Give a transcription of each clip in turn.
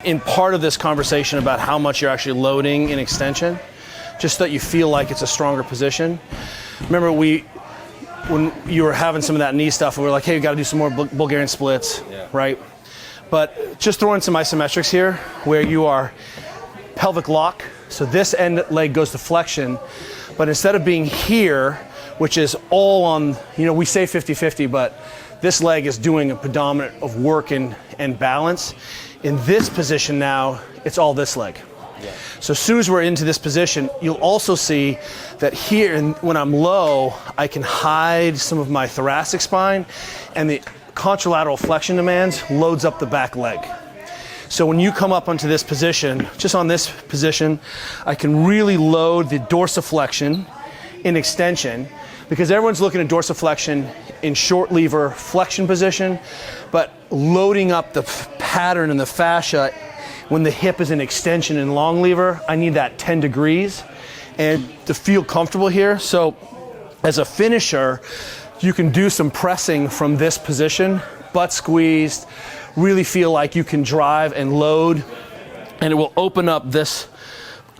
In part of this conversation about how much you're actually loading in extension, just so that you feel like it's a stronger position. Remember when you were having some of that knee stuff, we were like, hey, we got to do some more Bulgarian splits, right? But just throw in some isometrics here where you are pelvic lock. So this end leg goes to flexion, but instead of being here, which is all on, we say 50-50, but this leg is doing a predominant of work and balance. In this position now, it's all this leg. Yeah. So as soon as we're into this position, you'll also see that here, and when I'm low, I can hide some of my thoracic spine, and the contralateral flexion demands loads up the back leg. So when you come up onto this position, just on this position, I can really load the dorsiflexion in extension, because everyone's looking at dorsiflexion in short lever flexion position, but loading up the pattern and the fascia when the hip is in extension in long lever, I need that 10 degrees and to feel comfortable here. So as a finisher, you can do some pressing from this position, butt squeezed, really feel like you can drive and load, and it will open up this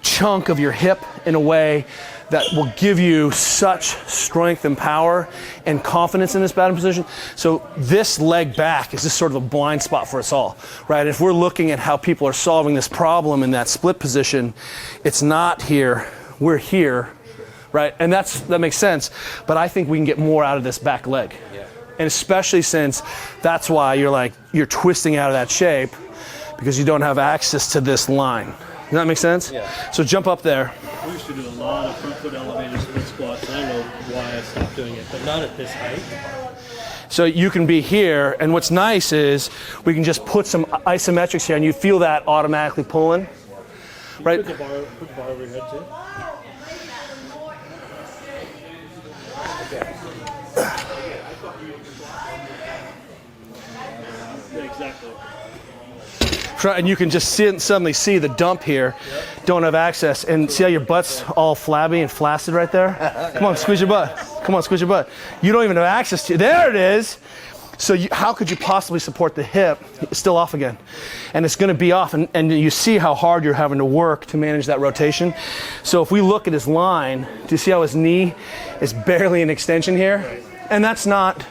chunk of your hip in a way that will give you such strength and power and confidence in this batting position. So this leg back is just sort of a blind spot for us all, right? If we're looking at how people are solving this problem in that split position, it's not here, we're here, right? And that makes sense, but I think we can get more out of this back leg. Yeah. And especially since that's why you're twisting out of that shape, because you don't have access to this line. Does that make sense? Yeah. So jump up there. We used to do a lot of front foot elevated split squats, and I don't know why I stopped doing it, but not at this height. So you can be here, and what's nice is we can just put some isometrics here, and you feel that automatically pulling, right? Put the bar over your head too. Yeah, exactly. And you can just suddenly see the dump here. Yep. Don't have access, and see how your butt's all flabby and flaccid right there? Come on, squeeze your butt. Come on, squeeze your butt. You don't even have access to it. There it is. So how could you possibly support the hip? It's still off again. And it's going to be off, and you see how hard you're having to work to manage that rotation. So if we look at his line, do you see how his knee is barely in extension here? Right. And that's not,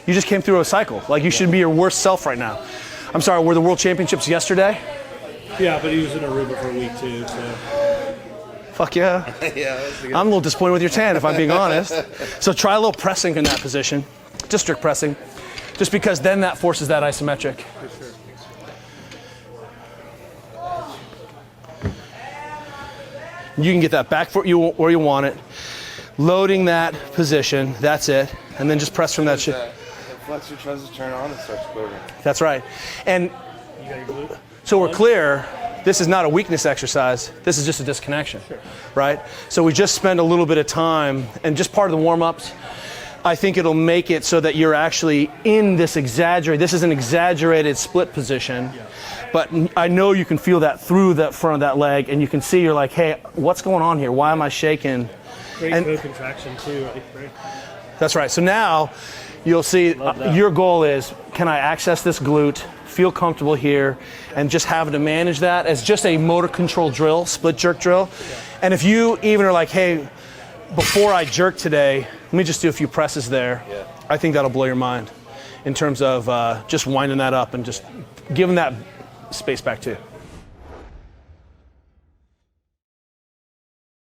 you just came through a cycle. Like, you should be your worst self right now. I'm sorry, were the World Championships yesterday? Yeah, but he was in Aruba for a week too, so. Fuck yeah. Yeah, I'm a little disappointed with your tan, if I'm being honest. So try a little pressing in that position, just strict pressing, just because then that forces that isometric. For sure. You can get that back foot where you want it, loading that position, that's it, and then just press from that shit. Flexor tries to turn on and starts quivering. That's right. And You got your glute? so we're clear, this is not a weakness exercise, this is just a disconnection, right? So we just spend a little bit of time, and just part of the warm-ups, I think it'll make it so that you're actually in this this is an exaggerated split position, but I know you can feel that through the front of that leg, and you can see you're like, hey, what's going on here? Why am I shaking? Great co-contraction too, right? That's right. So now you'll see your goal is, can I access this glute, feel comfortable here, and just having to manage that as just a motor control drill, split jerk drill. Yeah. And if you even are like, hey, before I jerk today, let me just do a few presses there. Yeah. I think that'll blow your mind in terms of just winding that up and just giving that space back too.